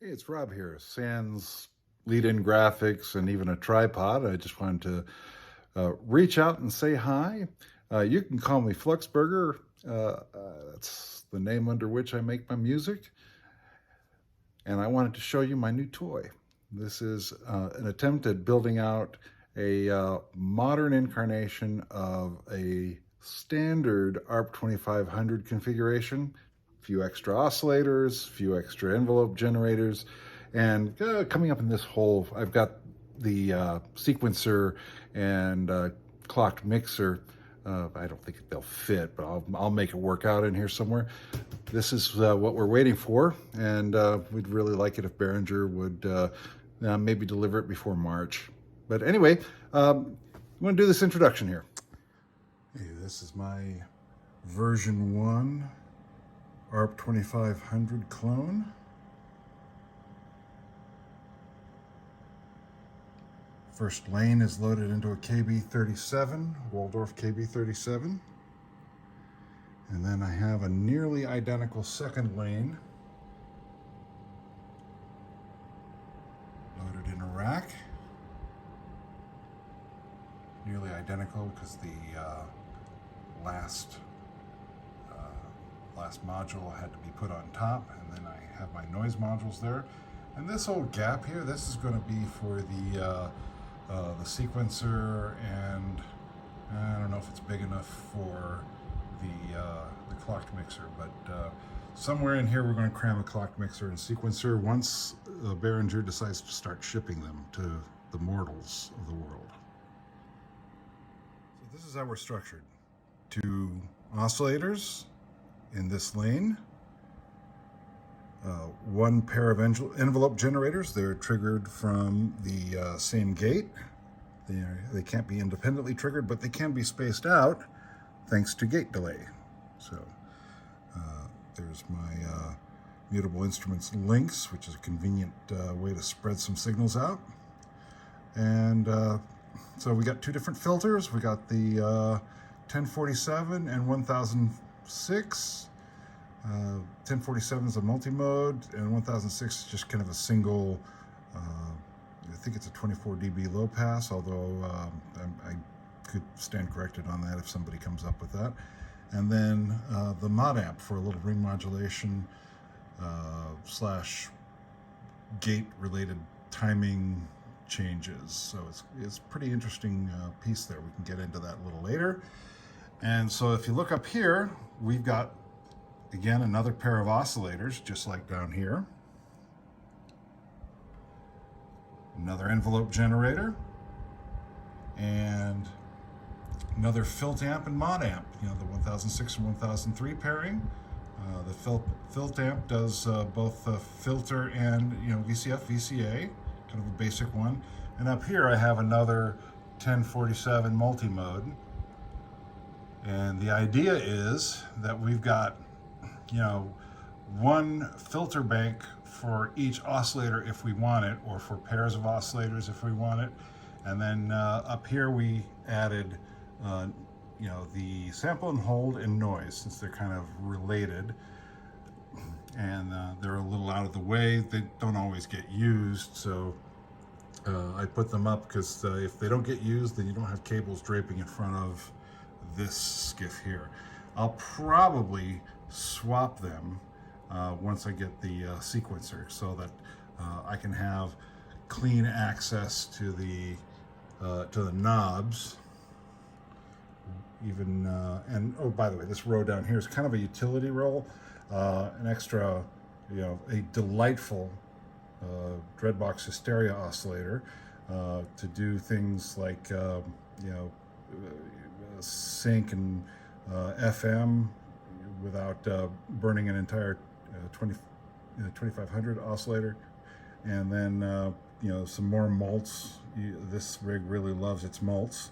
Hey, it's Rob here. Sans lead-in graphics and even a tripod. I just wanted to reach out and say hi. You can call me Fluxburger. That's the name under which I make my music. And I wanted to show you my new toy. This is an attempt at building out a modern incarnation of a standard ARP 2500 configuration. A few extra oscillators, a few extra envelope generators, and coming up in this hole, I've got the sequencer and clocked mixer. I don't think they'll fit, but I'll make it work out in here somewhere. This is what we're waiting for, and we'd really like it if Behringer would maybe deliver it before March. But anyway, I'm going to do this introduction here. Hey, this is my version 1 ARP 2500 clone. First lane is loaded into a KB37, Waldorf KB37. And then I have a nearly identical second lane loaded in a rack. Nearly identical because the last module had to be put on top, and then I have my noise modules there. And this whole gap here, this is going to be for the sequencer, and I don't know if it's big enough for the clocked mixer, but somewhere in here we're going to cram a clocked mixer and sequencer once Behringer decides to start shipping them to the mortals of the world. So this is how we're structured. 2 oscillators in this lane, 1 pair of envelope generators. They're triggered from the same gate. They can't be independently triggered, but they can be spaced out thanks to gate delay. So there's my mutable instruments links, which is a convenient way to spread some signals out. And so we got 2 different filters. We got the 1047 and 1006. 1047 is a multi-mode, and 1006 is just kind of a single, I think it's a 24 dB low pass, although I could stand corrected on that if somebody comes up with that. And then the mod amp for a little ring modulation / gate related timing changes. So it's a pretty interesting piece there. We can get into that a little later. And so if you look up here, we've got, again, another pair of oscillators, just like down here. Another envelope generator, and another filter amp and mod amp, the 1006 and 1003 pairing. The filter amp does both filter and VCF, VCA, kind of a basic one. And up here I have another 1047 multi-mode. And the idea is that we've got 1 filter bank for each oscillator if we want it, or for pairs of oscillators if we want it. And then up here we added the sample and hold and noise, since they're kind of related, and they're a little out of the way. They don't always get used, so I put them up because if they don't get used, then you don't have cables draping in front of this skiff here. I'll probably swap them once I get the sequencer, so that I can have clean access to the knobs. Even and oh, by the way, this row down here is kind of a utility row, an extra, a delightful Dreadbox Hysteria oscillator to do things like sync and FM without burning an entire 2500 oscillator. And then some more mults. This rig really loves its mults.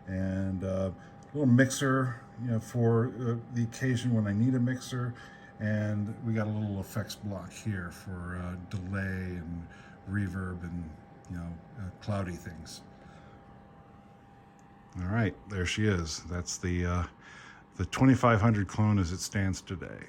And a little mixer for the occasion when I need a mixer. And we got a little effects block here for delay and reverb and cloudy things. All right, there she is. That's the 2500 clone as it stands today.